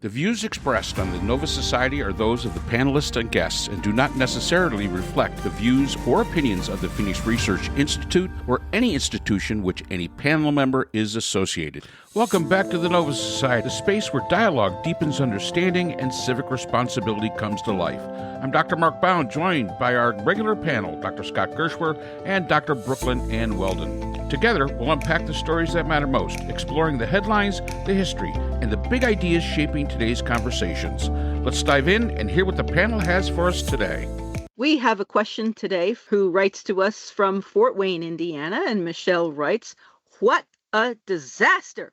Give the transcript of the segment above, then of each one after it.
The views expressed on the Nova Society are those of the panelists and guests and do not necessarily reflect the views or opinions of the Phoenix Research Institute or any institution which any panel member is associated. Welcome back to the Nova Society, a space where dialogue deepens understanding and civic responsibility comes to life. I'm Dr. Mark Bound, joined by our regular panel, Dr. Scott Gershwer and Dr. Brooklyn Ann Weldon. Together, we'll unpack the stories that matter most, exploring the headlines, the history, and the big ideas shaping today's conversations. Let's dive in and hear what the panel has for us today. We have a question today who writes to us from Fort Wayne, Indiana, and Michelle writes, "What a disaster!"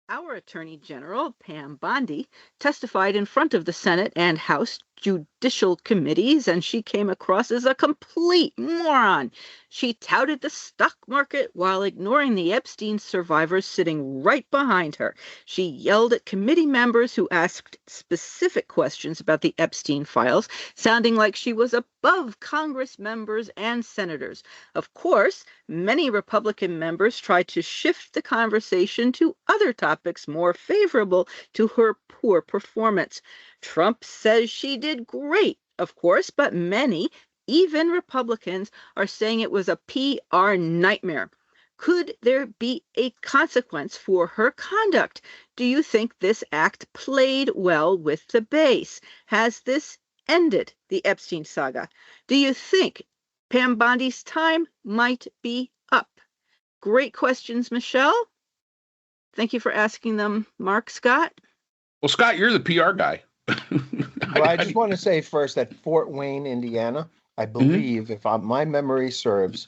Our Attorney General, Pam Bondi, testified in front of the Senate and House Judicial committees, and she came across as a complete moron. She touted the stock market while ignoring the Epstein survivors sitting right behind her. She yelled at committee members who asked specific questions about the Epstein files, sounding like she was above Congressmembers and Senators. Of course, many Republican members tried to shift the conversation to other topics more favorable to her poor performance. Trump says she did great, of course, but many, even Republicans, are saying it was a PR nightmare. Could there be a consequence for her conduct? Do you think this act played well with the base? Has this ended the Epstein saga? Do you think Pam Bondi's time might be up? Great questions, Michelle. Thank you for asking them, Mark. Scott? Well, Scott, you're the PR guy. Well, I just want to say first that Fort Wayne, Indiana, I believe, if my memory serves,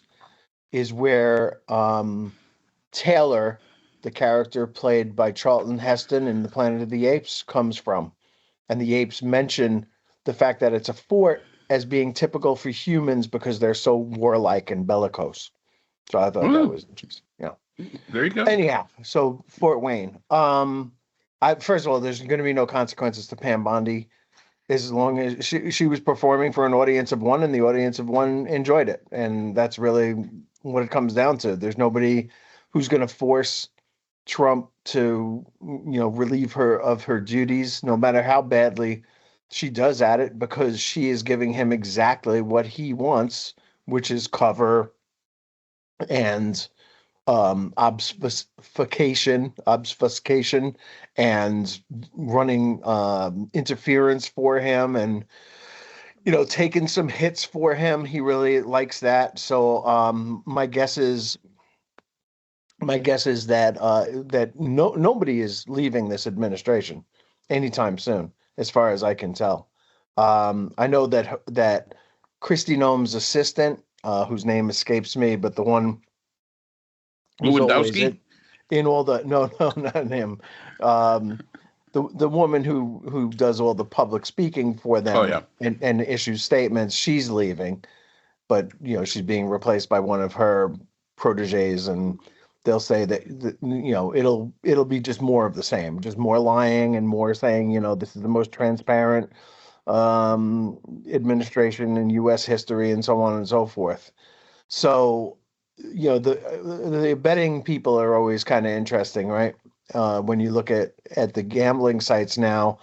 is where Taylor, the character played by Charlton Heston in The Planet of the Apes, comes from. And the apes mention the fact that it's a fort as being typical for humans because they're so warlike and bellicose. So I thought that was interesting. Yeah. There you go. Anyhow, so Fort Wayne. First of all, there's going to be no consequences to Pam Bondi as long as she was performing for an audience of one, and the audience of one enjoyed it. And that's really what it comes down to. There's nobody who's going to force Trump to, relieve her of her duties, no matter how badly she does at it, because she is giving him exactly what he wants, which is cover and obfuscation and running interference for him, and taking some hits for him. He really likes that. So my guess is that nobody is leaving this administration anytime soon, as far as I can tell. I know that Kristi Noem's assistant, whose name escapes me, but the one Lewandowski? In all the no, not him. The woman who does all the public speaking for them and issues statements, she's leaving, but she's being replaced by one of her proteges, and they'll say that it'll be just more of the same, just more lying and more saying this is the most transparent administration in U.S. history, and so on and so forth. So the betting people are always kind of interesting, right? When you look at the gambling sites now,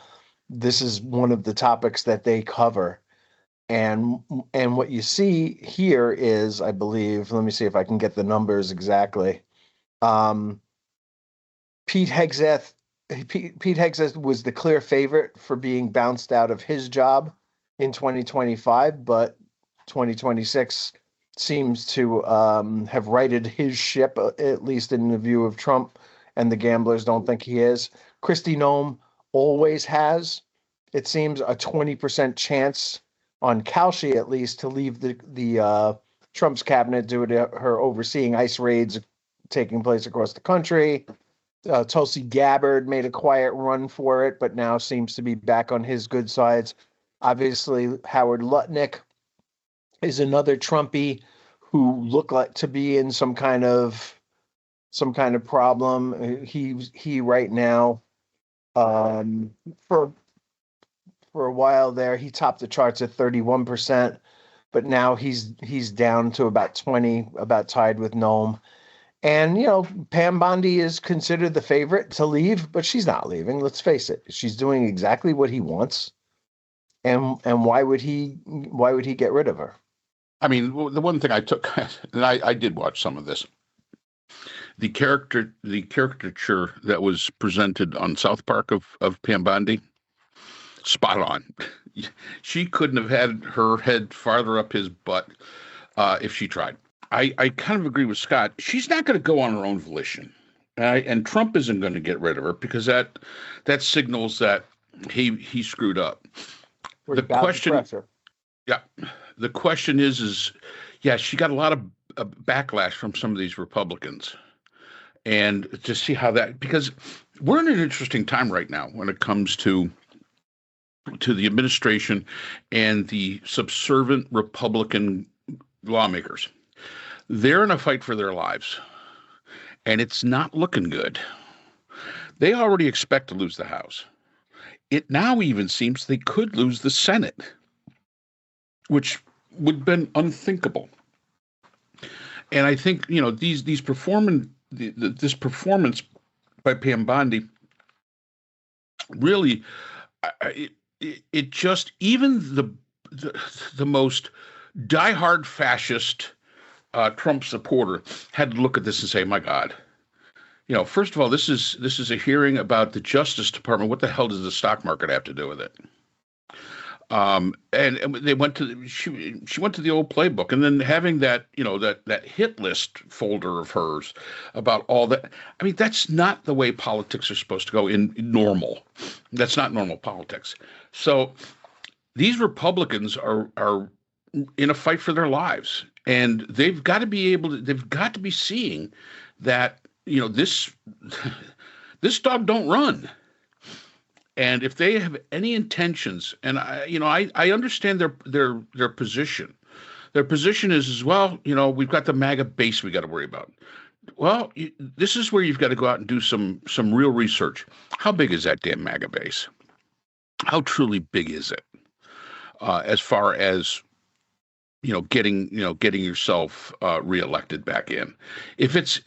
this is one of the topics that they cover. And what you see here is, I believe, let me see if I can get the numbers exactly. Pete Hegseth was the clear favorite for being bounced out of his job in 2025, but 2026 seems to have righted his ship, at least in the view of Trump, and the gamblers don't think he is. Kristi Noem always has, it seems, a 20% chance on Kalshi, at least, to leave the Trump's cabinet due to her overseeing ICE raids taking place across the country. Tulsi Gabbard made a quiet run for it, but now seems to be back on his good sides. Obviously, Howard Lutnick is another Trumpy who looked like to be in some kind of problem. He right now, for a while there, he topped the charts at 31%, but now he's down to about 20, about tied with Noem. And, Pam Bondi is considered the favorite to leave, but she's not leaving. Let's face it. She's doing exactly what he wants. And why would he get rid of her? I mean, the one thing I took, and I did watch some of this, the caricature that was presented on South Park of Pam Bondi, spot on. She couldn't have had her head farther up his butt if she tried. I kind of agree with Scott. She's not going to go on her own volition. And Trump isn't going to get rid of her because that signals that he screwed up. The question, yeah, the question is, yeah, she got a lot of backlash from some of these Republicans, and to see how that, because we're in an interesting time right now when it comes to the administration and the subservient Republican lawmakers. They're in a fight for their lives, and it's not looking good. They already expect to lose the House. It now even seems they could lose the Senate, which would have been unthinkable. And I think, this performance by Pam Bondi really, it just, even the most diehard fascist Trump supporter had to look at this and say, my God, first of all, this is a hearing about the Justice Department. What the hell does the stock market have to do with it? And they went to she went to the old playbook, and then having that that hit list folder of hers about all that. I mean, that's not the way politics are supposed to go in normal. That's not normal politics. So these Republicans are in a fight for their lives, and they've got to be seeing that this dog don't run. And if they have any intentions, and I understand their position. Their position is as well, we've got the MAGA base we got to worry about. Well, this is where you've got to go out and do some real research. How big is that damn MAGA base? How truly big is it? As far as getting yourself reelected back in. If it's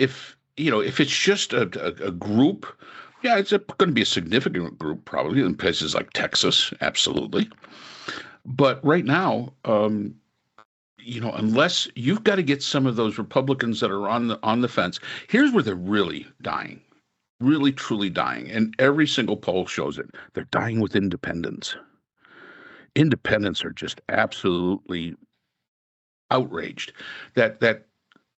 just a group. Yeah, it's going to be a significant group, probably in places like Texas, absolutely. But right now, unless you've got to get some of those Republicans that are on the fence, here's where they're really dying, really truly dying, and every single poll shows it. They're dying with independents. Independents are just absolutely outraged that.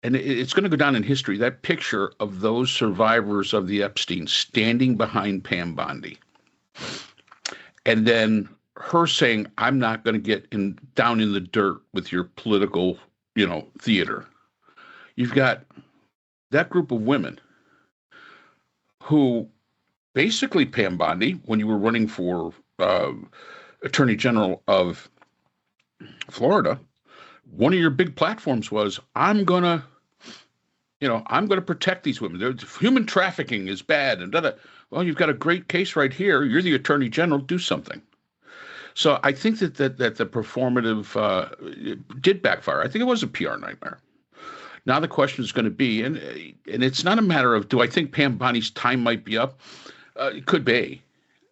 And it's going to go down in history, that picture of those survivors of the Epstein standing behind Pam Bondi. And then her saying, I'm not going to get down in the dirt with your political, theater. You've got that group of women who basically, Pam Bondi, when you were running for Attorney General of Florida, one of your big platforms was, I'm going to protect these women. Human trafficking is bad. And well, you've got a great case right here. You're the Attorney General. Do something. So I think that the performative did backfire. I think it was a PR nightmare. Now the question is going to be, and it's not a matter of, do I think Pam Bondi's time might be up? It could be.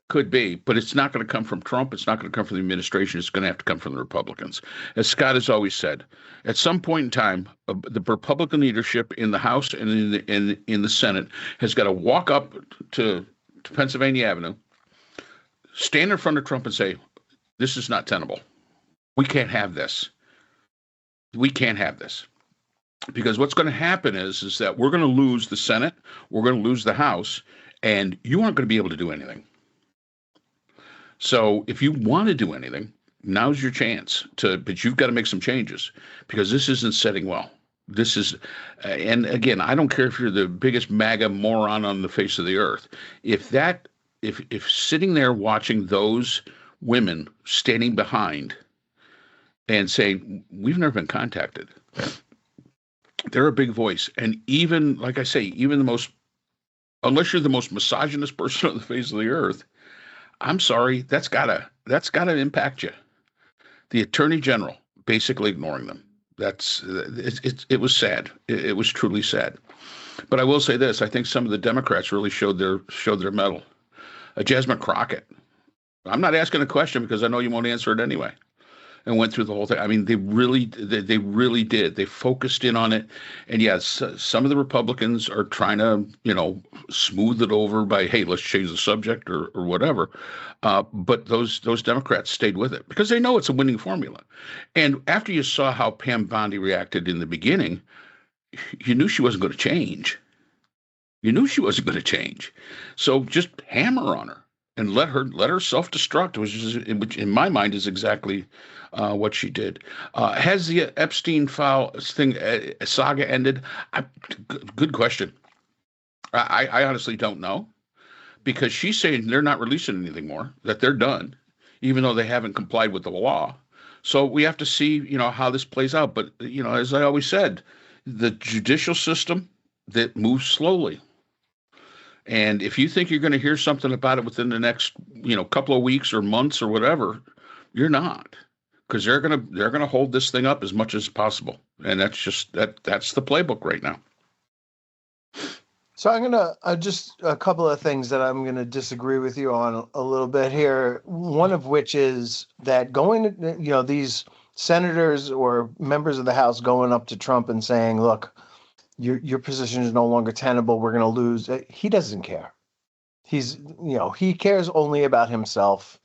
But it's not going to come from Trump. It's not going to come from the administration. It's going to have to come from the Republicans. As Scott has always said, at some point in time, the Republican leadership in the House and in the Senate has got to walk up to Pennsylvania Avenue, stand in front of Trump and say, this is not tenable. We can't have this. We can't have this. Because what's going to happen is that we're going to lose the Senate, we're going to lose the House, and you aren't going to be able to do anything. So if you want to do anything, now's your chance but you've got to make some changes because this isn't setting well. This is, and again, I don't care if you're the biggest MAGA moron on the face of the earth. If sitting there watching those women standing behind and saying, we've never been contacted, they're a big voice. And even, like I say, unless you're the most misogynist person on the face of the earth, I'm sorry, that's gotta impact you. The Attorney General basically ignoring them. It was sad. It was truly sad. But I will say this: I think some of the Democrats really showed their mettle. Jasmine Crockett. I'm not asking a question because I know you won't answer it anyway. And went through the whole thing. I mean, they really did. They focused in on it. And yes, some of the Republicans are trying to, smooth it over by, hey, let's change the subject or whatever. But those Democrats stayed with it because they know it's a winning formula. And after you saw how Pam Bondi reacted in the beginning, you knew she wasn't going to change. You knew she wasn't going to change. So just hammer on her and let her self-destruct, which in my mind is exactly what she did. Has the Epstein file thing saga ended? Good question. I honestly don't know, because she's saying they're not releasing anything more, that they're done, even though they haven't complied with the law. So we have to see, how this plays out. But, as I always said, the judicial system that moves slowly. And if you think you're going to hear something about it within the next, couple of weeks or months or whatever, you're not, because they're gonna hold this thing up as much as possible, and that's the playbook right now. So I'm gonna just a couple of things that I'm gonna disagree with you on a little bit here. One of which is that going to, these senators or members of the House going up to Trump and saying, "Look, your position is no longer tenable. We're gonna lose." He doesn't care. He cares only about himself.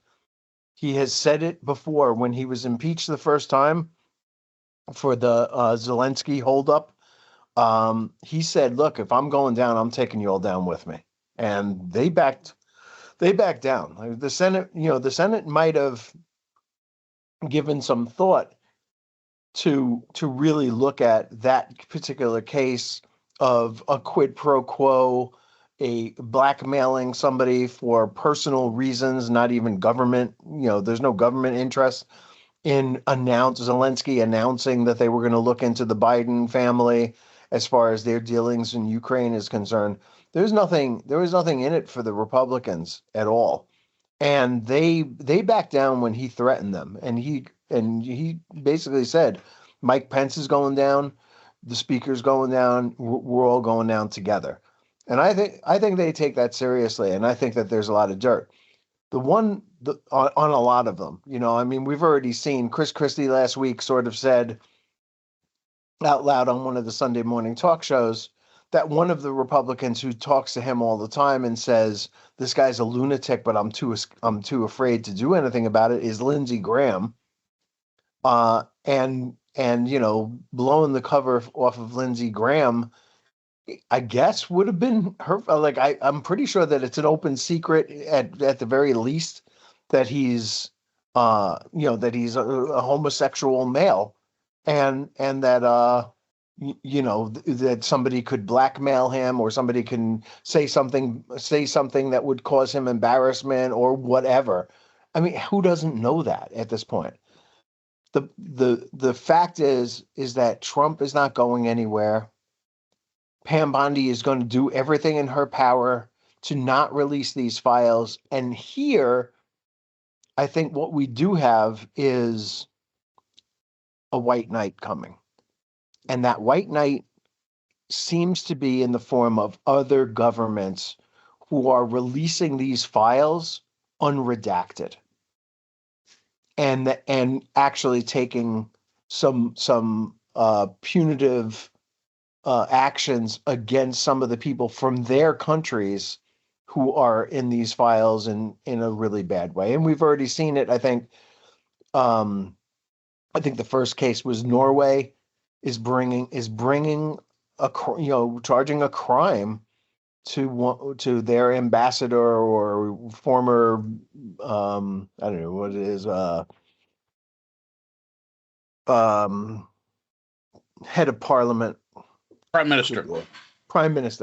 He has said it before when he was impeached the first time for the Zelensky holdup. He said, "Look, if I'm going down, I'm taking you all down with me." And they backed down. Like the Senate might have given some thought to really look at that particular case of a quid pro quo, a blackmailing somebody for personal reasons, not even government. There's no government interest in Zelensky announcing that they were going to look into the Biden family as far as their dealings in Ukraine is concerned. There was nothing in it for the Republicans at all. And they backed down when he threatened them. And he basically said, Mike Pence is going down, the speaker's going down, we're all going down together. And I think they take that seriously, and I think that there's a lot of dirt. On a lot of them, we've already seen Chris Christie last week sort of said out loud on one of the Sunday morning talk shows that one of the Republicans who talks to him all the time and says, "This guy's a lunatic, but I'm too afraid to do anything about it," is Lindsey Graham. And blowing the cover off of Lindsey Graham, I guess would have been her. Like I'm pretty sure that it's an open secret at the very least that he's a homosexual male, and that that somebody could blackmail him, or somebody can say something that would cause him embarrassment or whatever. I mean, who doesn't know that at this point? The fact is that Trump is not going anywhere. Pam Bondi is going to do everything in her power to not release these files. And here, I think what we do have is a white knight coming. And that white knight seems to be in the form of other governments who are releasing these files unredacted. And actually taking some punitive actions against some of the people from their countries who are in these files in a really bad way. And we've already seen it. I think the first case was Norway is bringing charging a crime to their ambassador or former I don't know what it is head of parliament, Prime Minister.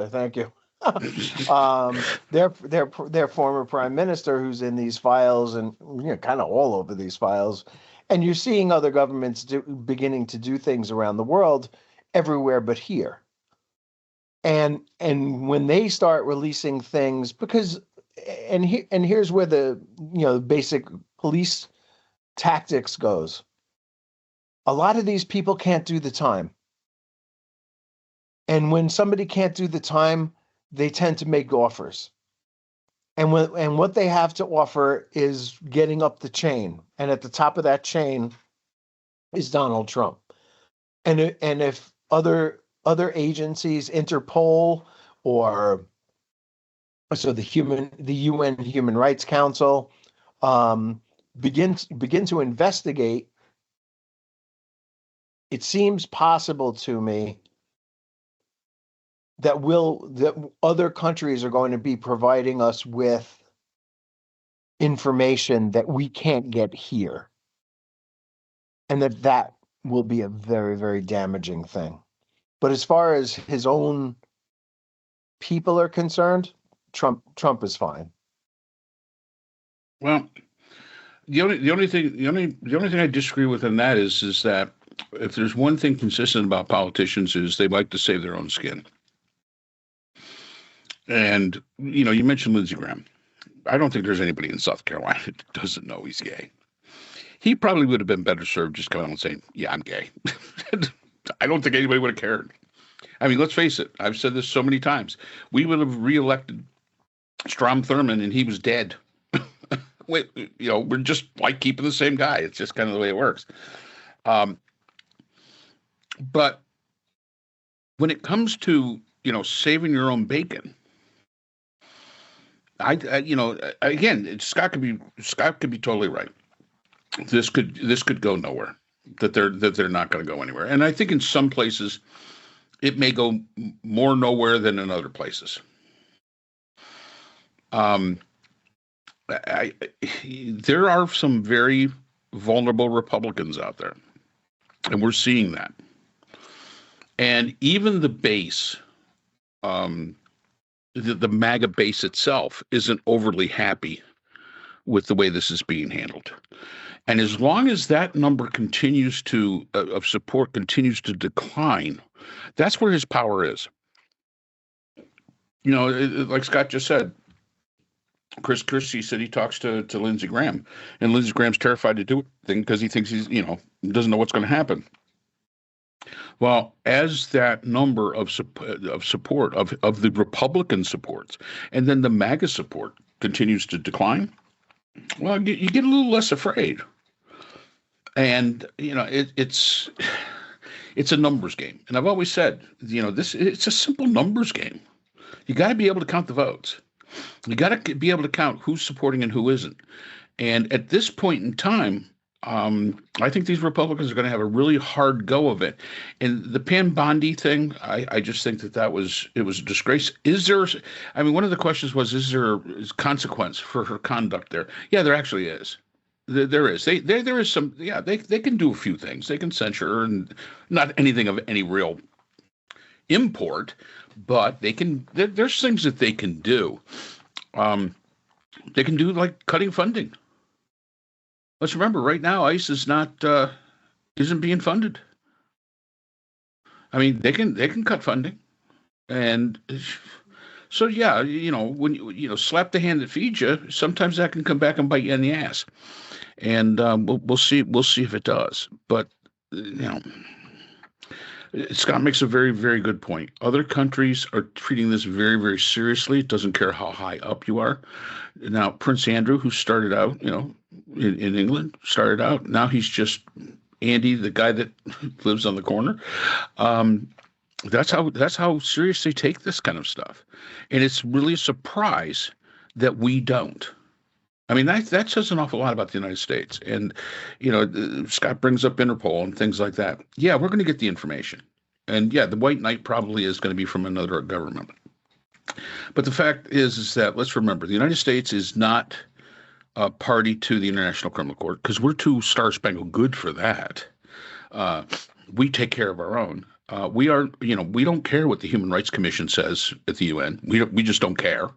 Thank you. Their former prime minister who's in these files, and kind of all over these files. And you're seeing other governments beginning to do things around the world, everywhere but here. And when they start releasing things, because here's where the basic police tactics goes. a lot of these people can't do the time. And when somebody can't do the time, they tend to make offers. And what they have to offer is getting up the chain. And at the top of that chain is Donald Trump. And if other agencies, Interpol or so the UN Human Rights Council, begin to investigate, it seems possible to me that other countries are going to be providing us with information that we can't get here, and that will be a very, very damaging thing. But as far as his own people are concerned, Trump is fine. Well, the only thing I disagree with in that is that if there's one thing consistent about politicians is they like to save their own skin. And, you mentioned Lindsey Graham. I don't think there's anybody in South Carolina that doesn't know he's gay. He probably would have been better served just coming out and saying, yeah, I'm gay. I don't think anybody would have cared. I mean, let's face it. I've said this so many times. We would have reelected Strom Thurmond and he was dead. We're just like keeping the same guy. It's just kind of the way it works. But when it comes to, saving your own bacon, again, Scott could be totally right. This could go nowhere. That they're not going to go anywhere. And I think in some places it may go more nowhere than in other places. There are some very vulnerable Republicans out there, and we're seeing that. And even the base, the MAGA base itself isn't overly happy with the way this is being handled. And as long as that number continues of support continues to decline, that's where his power is. Like Scott just said, Chris Christie said he talks to Lindsey Graham, and Lindsey Graham's terrified to do anything because he thinks he's, doesn't know what's going to happen. Well, as that number of support of the Republican supports, and then the MAGA support continues to decline, well, you get a little less afraid. And it's a numbers game. And I've always said, it's a simple numbers game. You got to be able to count the votes. You got to be able to count who's supporting and who isn't. And at this point in time, I think these Republicans are going to have a really hard go of it. And the Pam Bondi thing, I just think it was a disgrace. One of the questions was, is there consequence for her conduct there? Yeah, there actually is. There is. There is some. Yeah, they can do a few things. They can censure her, and not anything of any real import, but they can. There's things that they can do. They can do like cutting funding. Let's remember, right now, ICE isn't being funded. I mean, they can cut funding, and so yeah, when you slap the hand that feeds you, sometimes that can come back and bite you in the ass. And we'll see if it does. But Scott makes a very, very good point. Other countries are treating this very, very seriously. It doesn't care how high up you are. Now, Prince Andrew, who started out, in England, started out. Now he's just Andy, the guy that lives on the corner. That's how serious they take this kind of stuff, and it's really a surprise that we don't. I mean, that says an awful lot about the United States. And, Scott brings up Interpol and things like that. Yeah, we're going to get the information. And yeah, the white knight probably is going to be from another government. But the fact is that, let's remember, the United States is not a party to the International Criminal Court because we're too star-spangled good for that. We take care of our own. We don't care what the Human Rights Commission says at the UN. We just don't care.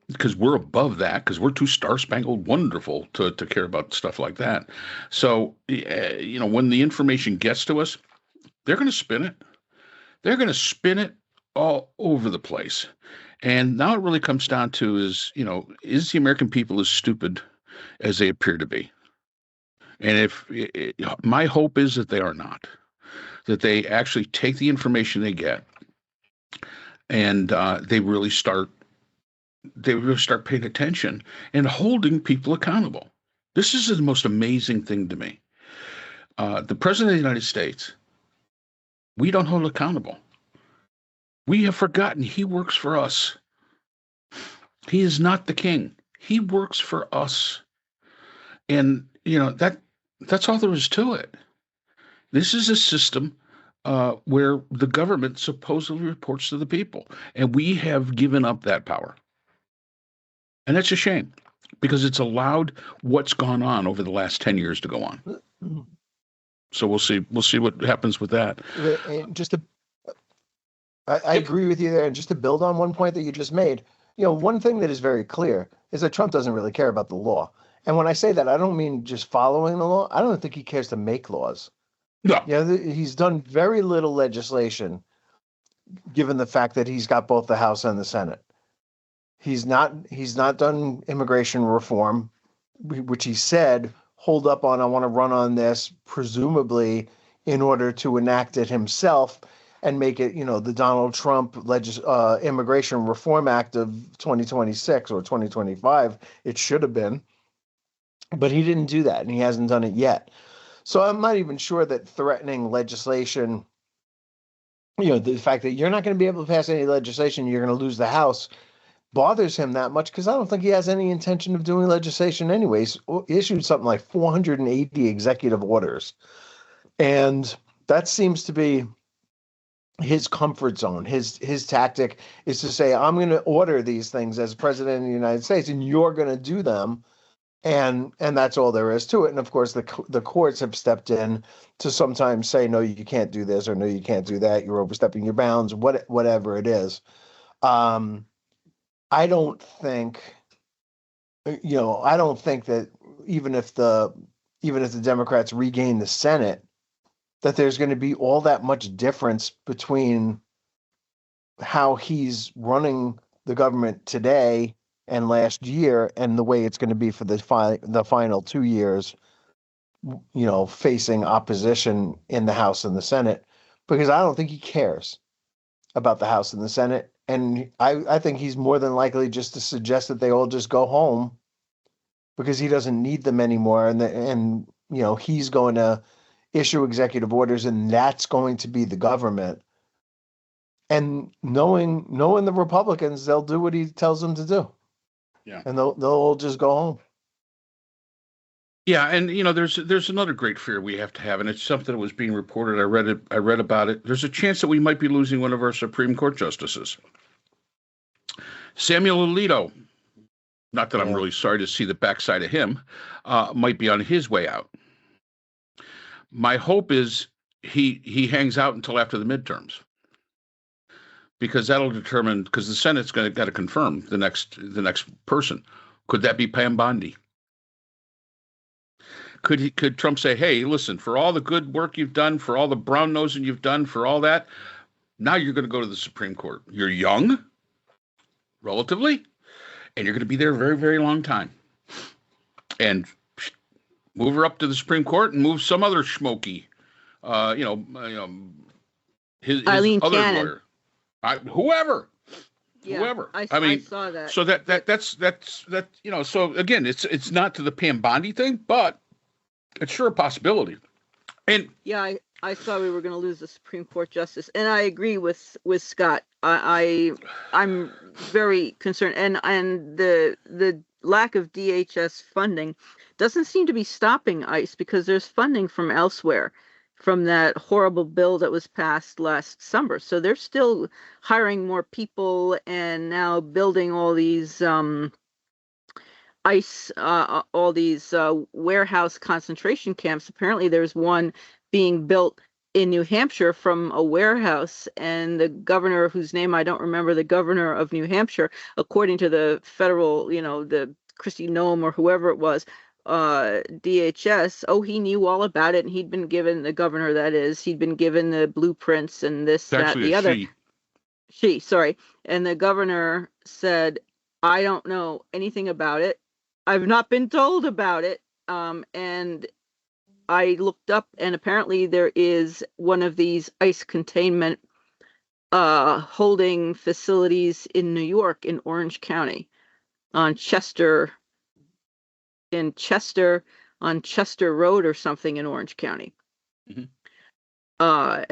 Because we're above that, because we're too star-spangled wonderful to care about stuff like that. So, when the information gets to us, they're going to spin it. They're going to spin it all over the place. And now it really comes down to is the American people as stupid as they appear to be? And my hope is that they are not, that they actually take the information they get and they really start paying attention and holding people accountable. This is the most amazing thing to me. The President of the United States, we don't hold accountable. We have forgotten he works for us. He is not the king. He works for us. And, that's all there is to it. This is a system where the government supposedly reports to the people, and we have given up that power. And that's a shame, because it's allowed what's gone on over the last 10 years to go on. So we'll see what happens with that. And I agree with you there. And just to build on one point that you just made, one thing that is very clear is that Trump doesn't really care about the law. And when I say that, I don't mean just following the law. I don't think he cares to make laws. No. He's done very little legislation, given the fact that he's got both the House and the Senate. He's not done immigration reform, which he said, hold up on, I want to run on this, presumably in order to enact it himself and make it, the Donald Trump Immigration Reform Act of 2026 or 2025. It should have been. But he didn't do that, and he hasn't done it yet. So I'm not even sure that threatening legislation, the fact that you're not going to be able to pass any legislation, you're going to lose the House, bothers him that much, because I don't think he has any intention of doing legislation anyways. He issued something like 480 executive orders. And that seems to be his comfort zone. His tactic is to say, I'm going to order these things as president of the United States, and you're going to do them. And that's all there is to it. And of course, the courts have stepped in to sometimes say, no, you can't do this, or no, you can't do that. You're overstepping your bounds, whatever it is. I don't think that even if the Democrats regain the Senate, that there's going to be all that much difference between how he's running the government today and last year and the way it's going to be for the final 2 years, facing opposition in the House and the Senate, because I don't think he cares about the House and the Senate. And I think he's more than likely just to suggest that they all just go home because he doesn't need them anymore. And he's going to issue executive orders, and that's going to be the government. And knowing the Republicans, they'll do what he tells them to do. Yeah. And they'll all just go home. Yeah, and there's another great fear we have to have, and it's something that was being reported. I read about it. There's a chance that we might be losing one of our Supreme Court justices. Samuel Alito, not that I'm really sorry to see the backside of him, might be on his way out. My hope is he hangs out until after the midterms, because that'll determine, because the Senate's got to confirm the next person. Could that be Pam Bondi? Could Trump say, hey, listen, for all the good work you've done, for all the brown nosing you've done, for all that, now you're going to go to the Supreme Court. You're young, relatively, and you're going to be there a very, very long time. And move her up to the Supreme Court and move some other schmokey, his Eileen other Cannon. lawyer. Whoever. I saw that. So that's so again, it's not to the Pam Bondi thing, but it's sure a possibility. And yeah, I saw we were going to lose the Supreme Court justice, and I agree with Scott. I'm very concerned, and the lack of DHS funding doesn't seem to be stopping ICE, because there's funding from elsewhere, from that horrible bill that was passed last summer. So they're still hiring more people and now building all these ICE, all these warehouse concentration camps. Apparently there's one being built in New Hampshire from a warehouse, and the governor, whose name I don't remember, the governor of New Hampshire, according to the federal, the Christy Noem or whoever it was, DHS, he knew all about it, and he'd been given, the governor that is, he'd been given the blueprints and this, that, the other. Sorry. And the governor said, I don't know anything about it. I've not been told about it. And I looked up, and apparently there is one of these ICE containment holding facilities in New York, in Orange County, on Chester, on Chester Road or something in Orange County. Mhm.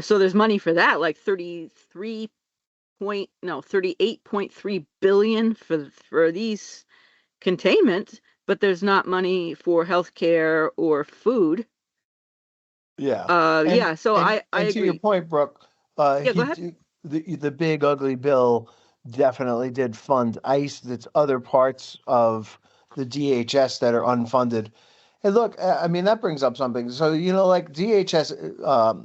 So there's money for that, like 38.3 billion for these containment, but there's not money for healthcare or food. Yeah. Yeah, so I and to your agree. point, Brooke, Yeah, go ahead. the big ugly bill definitely did fund ICE. That's other parts of the DHS that are unfunded. And look, I mean that brings up something. So like DHS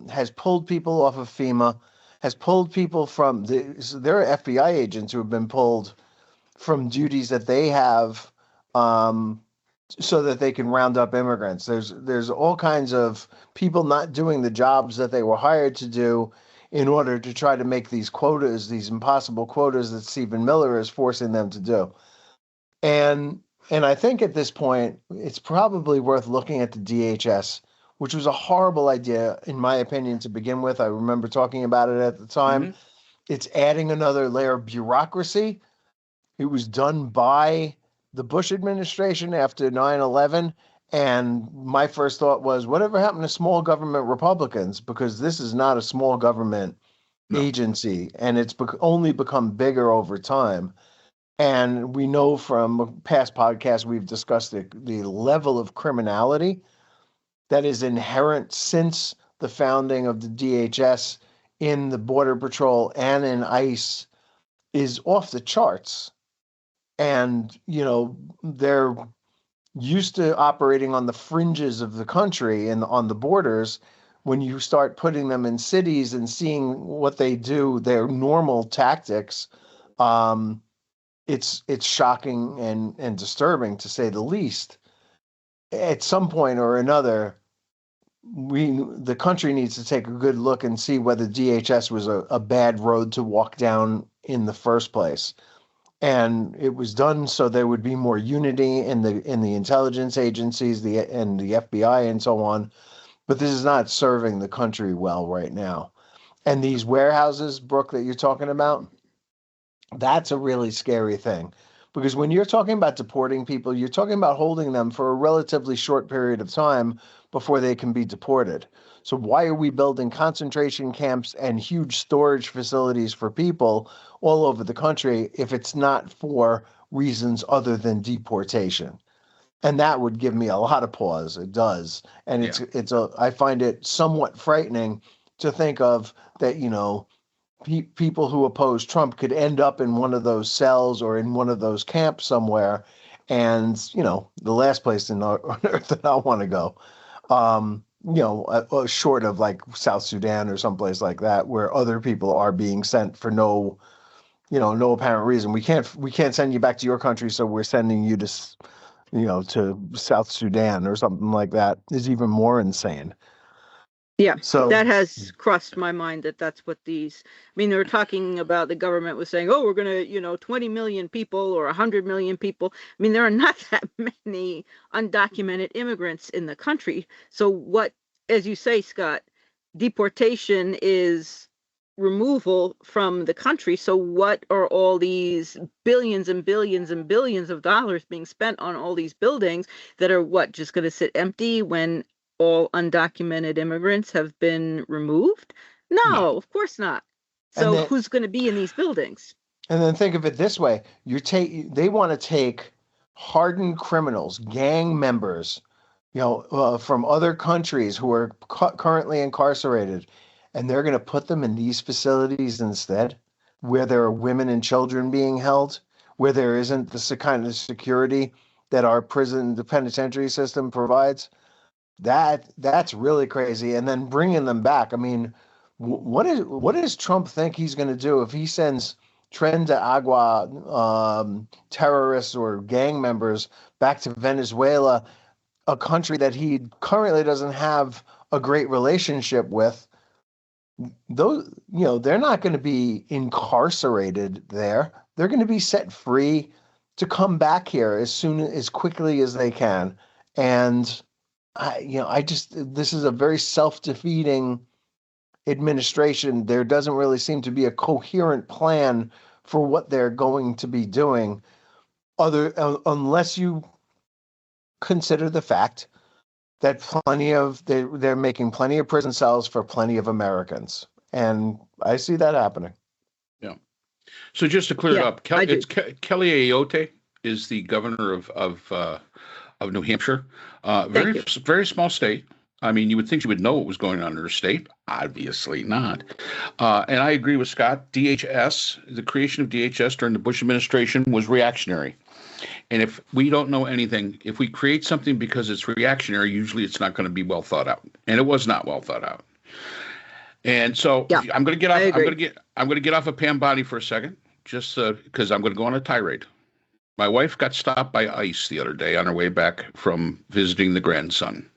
has pulled people off of FEMA, has pulled people from there are FBI agents who have been pulled from duties that they have. So that they can round up immigrants. There's all kinds of people not doing the jobs that they were hired to do in order to try to make these quotas, these impossible quotas that Stephen Miller is forcing them to do. And I think at this point it's probably worth looking at the DHS, which was a horrible idea in my opinion to begin with. I remember talking about it at the time. Mhm. It's adding another layer of bureaucracy. It was done by the Bush administration after 9/11. And my first thought was, whatever happened to small government Republicans? Because this is not a small government No. agency, and it's only become bigger over time. And we know from past podcasts we've discussed the level of criminality that is inherent since the founding of the DHS in the Border Patrol and in ICE is off the charts. And they're used to operating on the fringes of the country and on the borders. When you start putting them in cities and seeing what they do, their normal tactics, it's shocking and disturbing to say the least. At some point or another, the country needs to take a good look and see whether DHS was a bad road to walk down in the first place. And it was done so there would be more unity in the intelligence agencies, and the FBI and so on. But this is not serving the country well right now. And these warehouses, Brooke, that you're talking about, that's a really scary thing. Because when you're talking about deporting people, you're talking about holding them for a relatively short period of time before they can be deported. So why are we building concentration camps and huge storage facilities for people all over the country if it's not for reasons other than deportation? And that would give me a lot of pause. It does. And I find it somewhat frightening to think of that, people who oppose Trump could end up in one of those cells or in one of those camps somewhere. And, the last place on earth that I want to go, short of like South Sudan or someplace like that, where other people are being sent for no apparent reason. We can't send you back to your country, so we're sending you to South Sudan or something like that is even more insane. Yeah, So that has crossed my mind that's what these. I mean, they were talking about the government was saying, oh, we're going to, 20 million people or 100 million people. I mean, there are not that many undocumented immigrants in the country. So what, as you say, Scott, deportation is removal from the country. So what are all these billions and billions and billions of dollars being spent on all these buildings that are just going to sit empty when all undocumented immigrants have been removed? No, of course not. So who's going to be in these buildings? And then think of it this way: they want to take hardened criminals, gang members, from other countries who are currently incarcerated, and they're going to put them in these facilities instead, where there are women and children being held, where there isn't the kind of security that our the penitentiary system provides. That's really crazy. And then bringing them back. I mean, what does Trump think he's going to do if he sends Tren de Agua terrorists or gang members back to Venezuela, a country that he currently doesn't have a great relationship with? Those, they're not going to be incarcerated there. They're going to be set free to come back here as quickly as they can. And this is a very self-defeating administration. There doesn't really seem to be a coherent plan for what they're going to be doing, unless you consider the fact that they're making plenty of prison cells for plenty of Americans, and I see that happening. Yeah. So just to clear it up, Kelly Ayotte is the governor of New Hampshire. Very small state. I mean, you would think she would know what was going on in her state. Obviously not. And I agree with Scott. DHS, the creation of DHS during the Bush administration was reactionary. And if we don't know anything, if we create something because it's reactionary, usually it's not going to be well thought out. And it was not well thought out. And so I'm going to get off. I'm going to get off of Pam Bondi for a second, just because I'm going to go on a tirade. My wife got stopped by ICE the other day on her way back from visiting the grandson.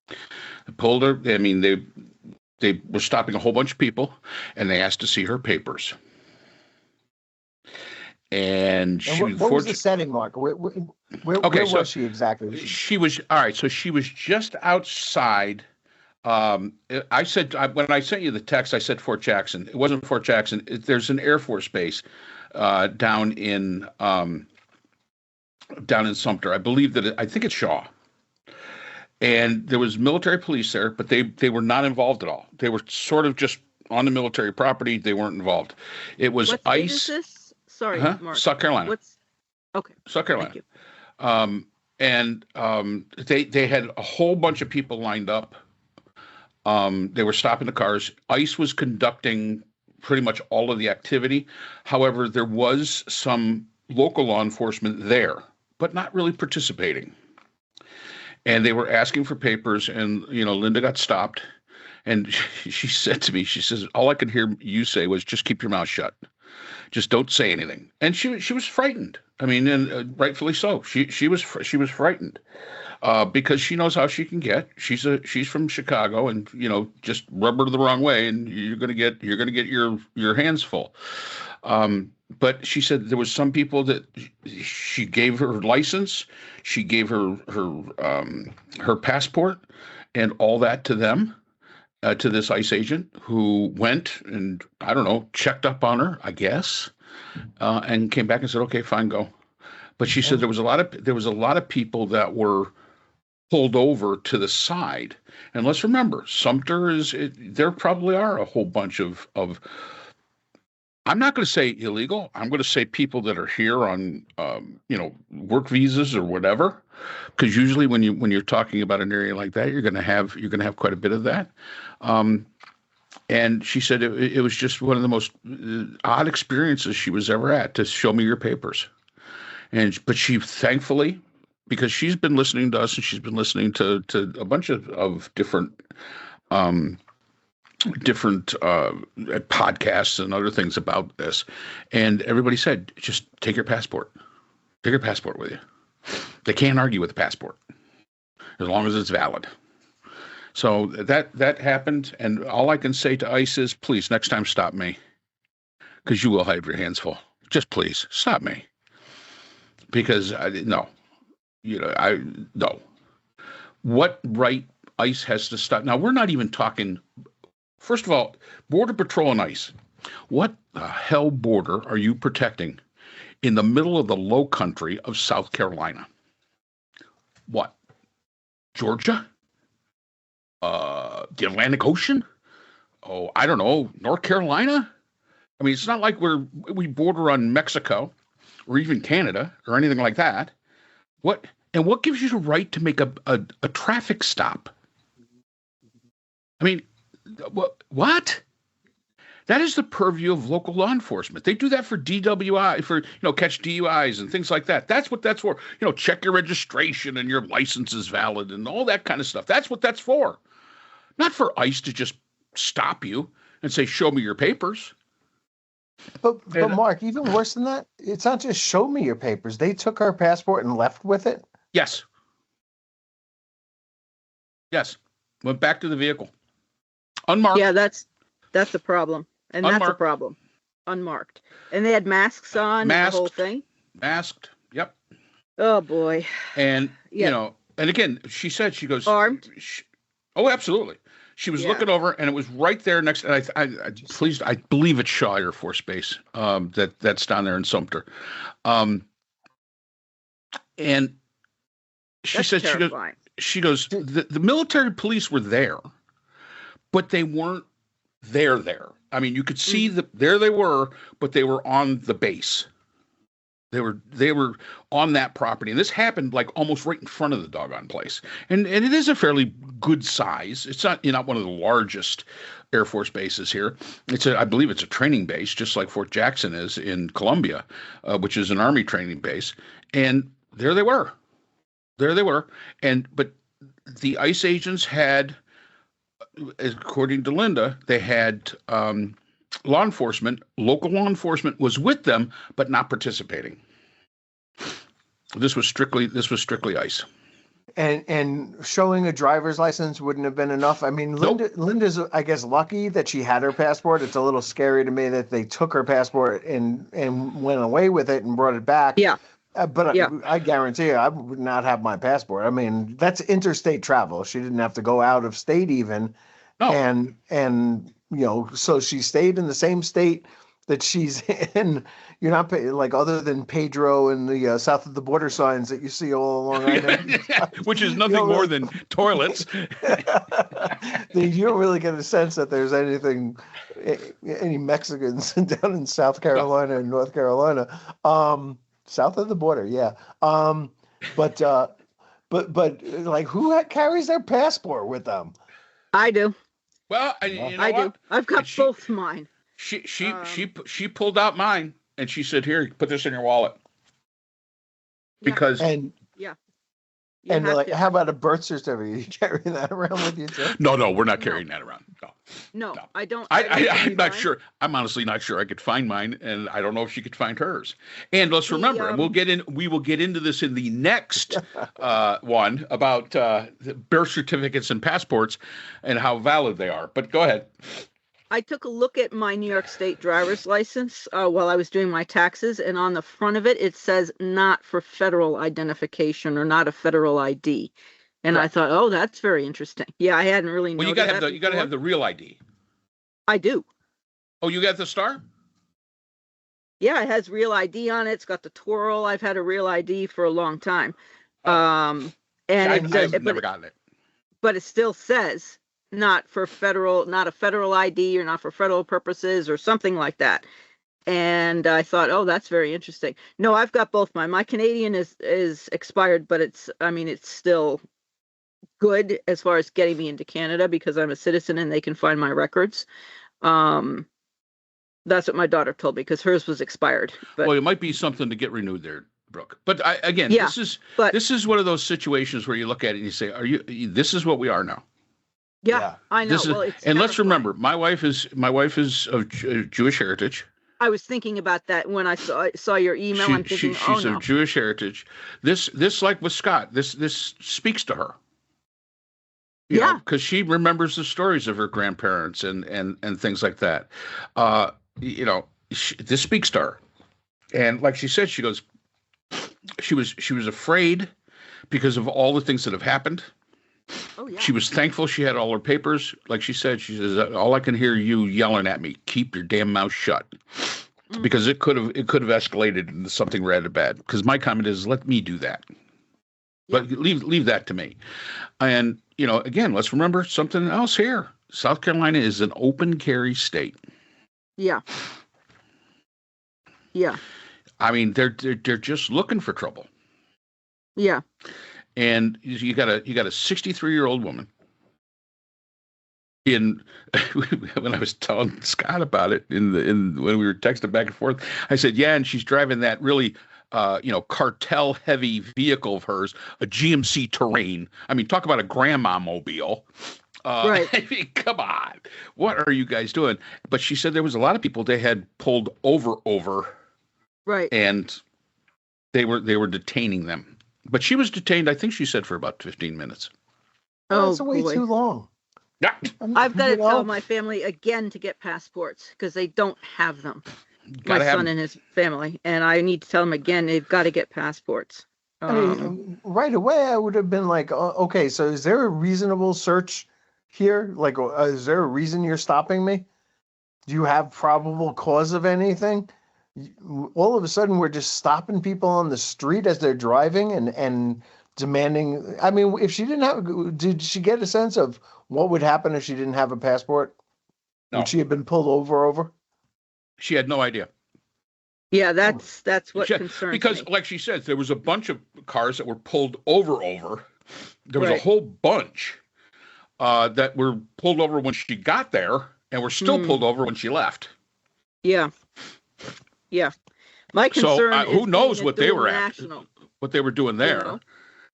I pulled her. I mean, they were stopping a whole bunch of people, and they asked to see her papers. And what was the setting, Mark? Where was she exactly? She was all right. So she was just outside. I said when I sent you the text, I said Fort Jackson. It wasn't Fort Jackson. There's an Air Force base down in Sumter. I believe I think it's Shaw. And there was military police there, but they were not involved at all. They were sort of just on the military property. They weren't involved. It was what ICE. Is this? Sorry, Mark. South Carolina. Okay. South Carolina. Thank you. They had a whole bunch of people lined up. They were stopping the cars. ICE was conducting pretty much all of the activity. However, there was some local law enforcement there, but not really participating. And they were asking for papers, and Linda got stopped, and she said to me, she says, all I could hear you say was, just keep your mouth shut. Just don't say anything. And she was frightened. I mean, and rightfully so. She was frightened because she knows how she can get. She's from Chicago, and just rub her the wrong way, and you're gonna get your hands full. But she said there was some people that she gave her license, she gave her passport, and all that to them. To this ICE agent who went and, I don't know, checked up on her, I guess, and came back and said, okay, fine, go. But she said there was a lot of people that were pulled over to the side. And let's remember, Sumter there probably are a whole bunch of I'm not going to say illegal. I'm going to say people that are here on, work visas or whatever, because usually when you're talking about an area like that, you're going to have quite a bit of that. And she said it was just one of the most odd experiences she was ever at, to show me your papers. But she thankfully, because she's been listening to us and she's been listening to a bunch of different podcasts and other things about this. And everybody said, just take your passport. Take your passport with you. They can't argue with the passport as long as it's valid. So that happened. And all I can say to ICE is, please, next time, stop me, because you will have your hands full. Just please stop me, because no. What right ICE has to stop? Now, we're not even talking. First of all, Border Patrol and ICE, what the hell border are you protecting in the middle of the low country of South Carolina? What? Georgia? The Atlantic Ocean? Oh, I don't know, North Carolina? I mean, it's not like we border on Mexico or even Canada or anything like that. What gives you the right to make a traffic stop? I mean, what? That is the purview of local law enforcement. They do that for DWI, for catch DUIs and things like that. That's what that's for. Check your registration and your license is valid and all that kind of stuff. That's what that's for. Not for ICE to just stop you and say, show me your papers. But Mark, even worse than that, it's not just show me your papers. They took her passport and left with it. Yes. Went back to the vehicle. Unmarked. Yeah, that's the problem. And Unmarked. That's a problem. Unmarked. And they had masks on. Masked. The whole thing. Masked. Yep. Oh boy. And And again, she said, she goes, Armed? oh, absolutely. She was looking over, and it was right there next. And I believe it's Shaw Air Force Base. That's down there in Sumter. And she said, she goes, the military police were there, but they weren't there. I mean, you could see there they were, but they were on the base. They were on that property, and this happened like almost right in front of the doggone place. And it is a fairly good size. It's not one of the largest Air Force bases here. I believe it's a training base, just like Fort Jackson is in Columbia, which is an Army training base. And there they were. But the ICE agents had, according to Linda, they had law enforcement, local law enforcement was with them, but not participating. This was strictly ICE. And showing a driver's license wouldn't have been enough. I mean, Linda's, I guess, lucky that she had her passport. It's a little scary to me that they took her passport and went away with it and brought it back. Yeah. I guarantee you, I would not have my passport. I mean, that's interstate travel. She didn't have to go out of state even. No. And so she stayed in the same state that she's in. You're not like, other than Pedro and the south of the border signs that you see all along Island, which is nothing more than toilets. You don't really get a sense that there's any Mexicans down in South Carolina and North Carolina. South of the border, yeah. But like, who carries their passport with them? I do. Well, I do. I've got both mine. She pulled out mine and she said, "Here, put this in your wallet." Because and like, how about a birth certificate? Are you carrying that around with you too? No, we're not carrying that around. No, I don't. I'm not sure. I'm honestly not sure I could find mine, and I don't know if she could find hers. And let's remember, and we will get into this in the next one about birth certificates and passports and how valid they are. But go ahead. I took a look at my New York State driver's license while I was doing my taxes, and on the front of it says not for federal identification or not a federal ID. And I thought, oh, that's very interesting. Yeah, I hadn't really noticed that. Well, you got to have the real ID. I do. Oh, you got the star? Yeah, it has real ID on it. It's got the twirl. I've had a real ID for a long time. And I've never gotten it. But it still says not a federal ID or not for federal purposes or something like that. And I thought, oh, that's very interesting. No, I've got both mine. My Canadian is expired, but it's still good as far as getting me into Canada because I'm a citizen and they can find my records. That's what my daughter told me because hers was expired. But, well, it might be something to get renewed there, Brooke. But this is one of those situations where you look at it and you say, this is what we are now. Yeah. I know. And let's remember, my wife is of Jewish heritage. I was thinking about that when I saw your email. I'm thinking, she's of Jewish heritage. This like with Scott, this speaks to her. You know, because she remembers the stories of her grandparents and things like that. This speaks to her. And like she said, she goes, she was afraid because of all the things that have happened. Oh, yeah. She was thankful she had all her papers. Like she says, all I can hear you yelling at me, keep your damn mouth shut. Mm-hmm. Because it could have escalated into something rather bad. Because my comment is, let me do that. Yeah. But leave that to me. And, again, let's remember something else here. South Carolina is an open carry state. Yeah. Yeah. I mean, they're just looking for trouble. Yeah. And you got a 63-year-old woman. When I was telling Scott about it when we were texting back and forth, I said, yeah, and she's driving that really cartel heavy vehicle of hers, a GMC Terrain. I mean, talk about a grandma mobile. Right. I mean, come on, what are you guys doing? But she said there was a lot of people they had pulled over. Right. And they were detaining them. But she was detained, I think she said, for about 15 minutes. Oh, that's way too long. Yeah. I've got to tell my family again to get passports because they don't have them. My son and his family. And I need to tell them again, they've got to get passports. I mean, right away, I would have been like, okay, so is there a reasonable search here? Like, is there a reason you're stopping me? Do you have probable cause of anything? All of a sudden, we're just stopping people on the street as they're driving and demanding. I mean, if she didn't have, did she get a sense of what would happen if she didn't have a passport? No. Would she have been pulled over? She had no idea. Yeah, that's what concerns because, me. like she said, there was a bunch of cars that were pulled over. There was a Right. whole bunch that were pulled over when she got there and were still pulled over when she left. Yeah. Yeah. My concern is who knows being a what they dual were national. what they were doing there. know,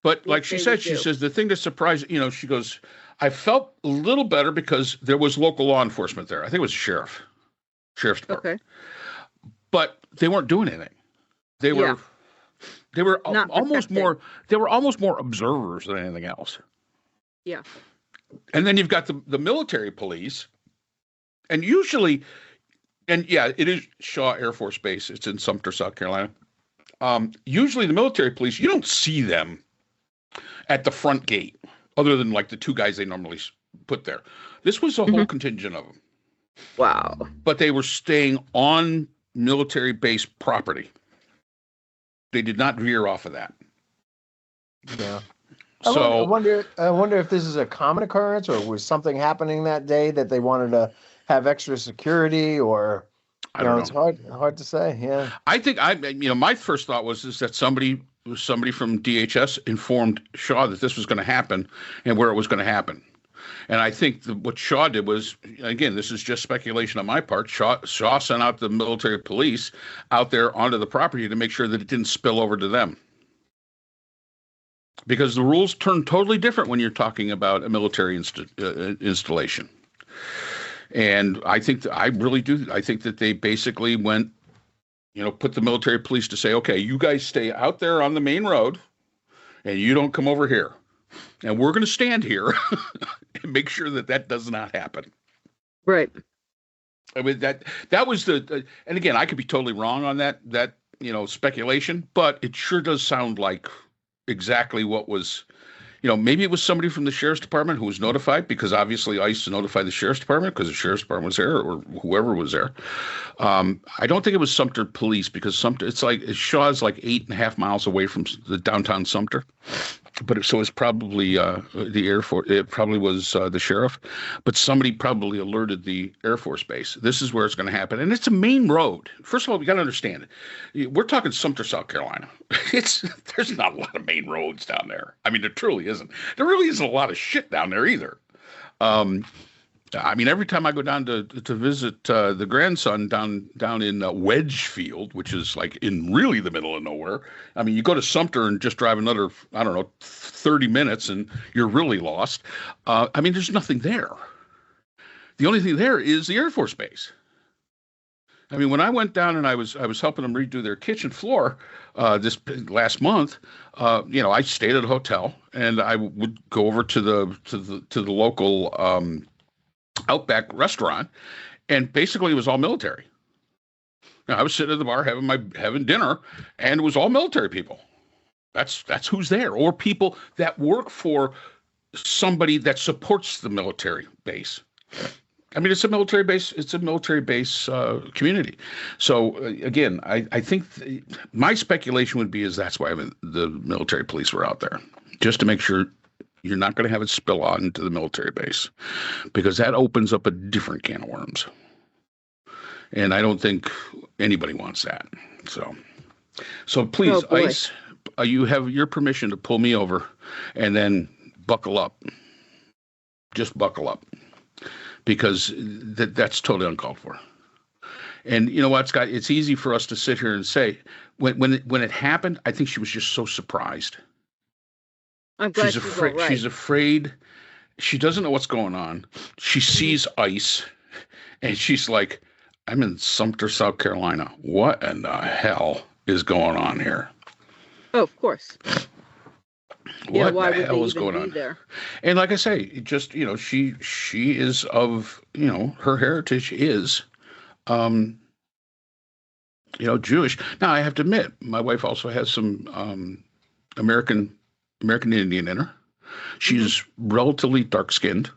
But what like she they said, would she do. says the thing that surprised, she goes, I felt a little better because there was local law enforcement there. I think it was the sheriff's department. Okay. But they weren't doing anything. They were Not almost protecting. more observers than anything else. Yeah. And then you've got the military police, and usually, it is Shaw Air Force Base. It's in Sumter, South Carolina. Usually the military police, you don't see them at the front gate, other than like the two guys they normally put there. This was a whole contingent of them. Wow. But they were staying on military base property. They did not veer off of that. Yeah. So I wonder if this is a common occurrence or was something happening that day that they wanted to have extra security, or I don't know. It's hard to say. Yeah. I think my first thought was that somebody from DHS informed Shaw that this was going to happen and where it was going to happen. And I think what Shaw did was, again, this is just speculation on my part, Shaw sent out the military police out there onto the property to make sure that it didn't spill over to them. Because the rules turn totally different when you're talking about a military installation. And I really do. I think that they basically went, put the military police to say, okay, you guys stay out there on the main road and you don't come over here. And we're going to stand here and make sure that does not happen. Right. I mean, that was and again, I could be totally wrong on that speculation, but it sure does sound like exactly what was, maybe it was somebody from the sheriff's department who was notified, because obviously ICE notified the sheriff's department because the sheriff's department was there, or whoever was there. I don't think it was Sumter police, because Sumter, Shaw's like 8.5 miles away from the downtown Sumter. But it's probably the Air Force. It probably was the sheriff, but somebody probably alerted the Air Force Base. This is where it's going to happen, and it's a main road. First of all, we got to understand it. We're talking Sumter, South Carolina. There's not a lot of main roads down there. I mean, there truly isn't. There really isn't a lot of shit down there either. I mean, every time I go down to visit the grandson down in Wedgefield, which is like in really the middle of nowhere. I mean, you go to Sumter and just drive another, 30 minutes and you're really lost. I mean, there's nothing there. The only thing there is the Air Force Base. I mean, when I went down and I was helping them redo their kitchen floor this last month, I stayed at a hotel and I would go over to the local Outback restaurant, and basically it was all military. Now, I was sitting at the bar having dinner, and it was all military people. That's who's there, or people that work for somebody that supports the military base. I mean, it's a military base. It's a military base community. So again, I think my speculation would be is that's why the military police were out there, just to make sure you're not going to have it spill on into the military base, because that opens up a different can of worms. And I don't think anybody wants that. So please, ICE, you have your permission to pull me over and then buckle up. Just buckle up, because that's totally uncalled for. And you know what, Scott? It's easy for us to sit here and say, when it happened, I think she was just so surprised. I'm glad she's afraid. Right. She's afraid. She doesn't know what's going on. She sees ICE, and she's like, "I'm in Sumter, South Carolina. What in the hell is going on here?" Oh, of course. What why the would hell they is even going be on there? And like I say, it just she is of her heritage is Jewish. Now I have to admit, my wife also has some American Indian in her. She's relatively dark-skinned.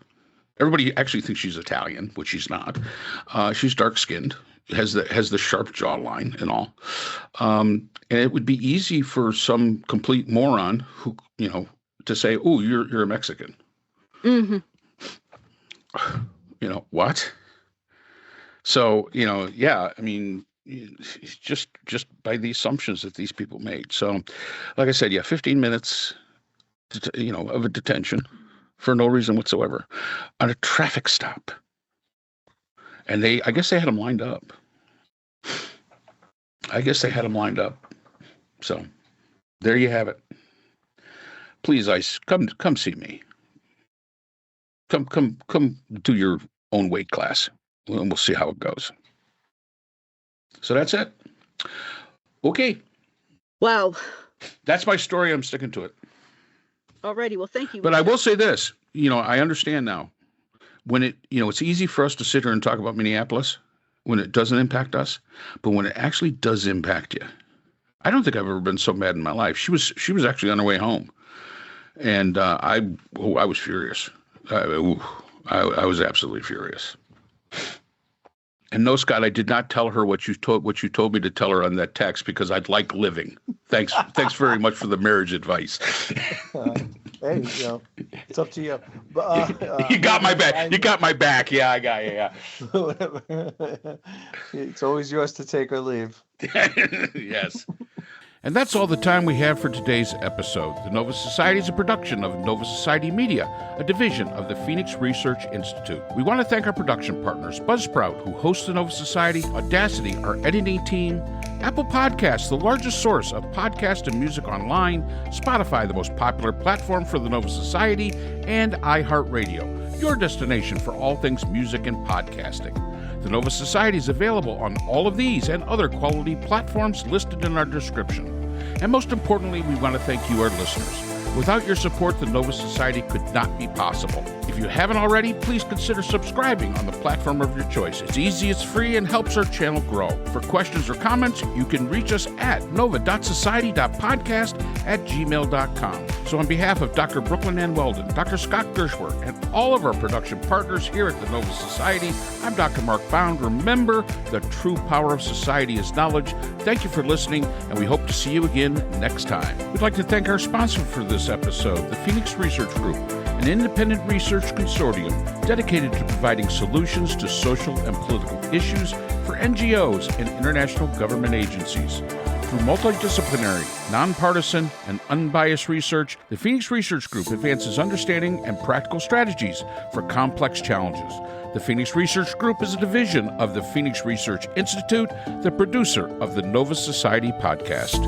Everybody actually thinks she's Italian, which she's not. She's dark-skinned, has the sharp jawline and all. And it would be easy for some complete moron who, to say, "Oh, you're a Mexican." Mm-hmm. What? So, yeah, I mean, just by the assumptions that these people made. So, like I said, 15 minutes, of a detention for no reason whatsoever on a traffic stop. And I guess they had them lined up. So there you have it. Please, ICE, come see me. Come do your own weight class, and we'll see how it goes. So that's it. Okay. Wow. That's my story. I'm sticking to it. Alrighty. Well, thank you. But I will say this, I understand now when it's easy for us to sit here and talk about Minneapolis when it doesn't impact us, but when it actually does impact you, I don't think I've ever been so mad in my life. She was actually on her way home, and I was furious. I was absolutely furious. And no, Scott, I did not tell her what you told me to tell her on that text because I'd like living. Thanks very much for the marriage advice. Hey, it's up to you. But, you got my back. You got my back. Yeah, I got you. Yeah. It's always yours to take or leave. Yes. And that's all the time we have for today's episode. The Nova Society is a production of Nova Society Media, a division of the Phoenix Research Institute. We want to thank our production partners, Buzzsprout, who hosts the Nova Society, Audacity, our editing team, Apple Podcasts, the largest source of podcast and music online, Spotify, the most popular platform for the Nova Society, and iHeartRadio, your destination for all things music and podcasting. The Nova Society is available on all of these and other quality platforms listed in our description. And most importantly, we want to thank you, our listeners. Without your support, the Nova Society could not be possible. If you haven't already, please consider subscribing on the platform of your choice. It's easy, it's free, and helps our channel grow. For questions or comments, you can reach us at nova.society.podcast@gmail.com. So on behalf of Dr. Brooklyn Ann Weldon, Dr. Scott Gershworth, and all of our production partners here at the Nova Society, I'm Dr. Mark Bound. Remember, the true power of society is knowledge. Thank you for listening, and we hope to see you again next time. We'd like to thank our sponsor for this episode, the Phoenix Research Group, an independent research consortium dedicated to providing solutions to social and political issues for NGOs and international government agencies. Through multidisciplinary, nonpartisan, and unbiased research, the Phoenix Research Group advances understanding and practical strategies for complex challenges. The Phoenix Research Group is a division of the Phoenix Research Institute, the producer of the Nova Society podcast.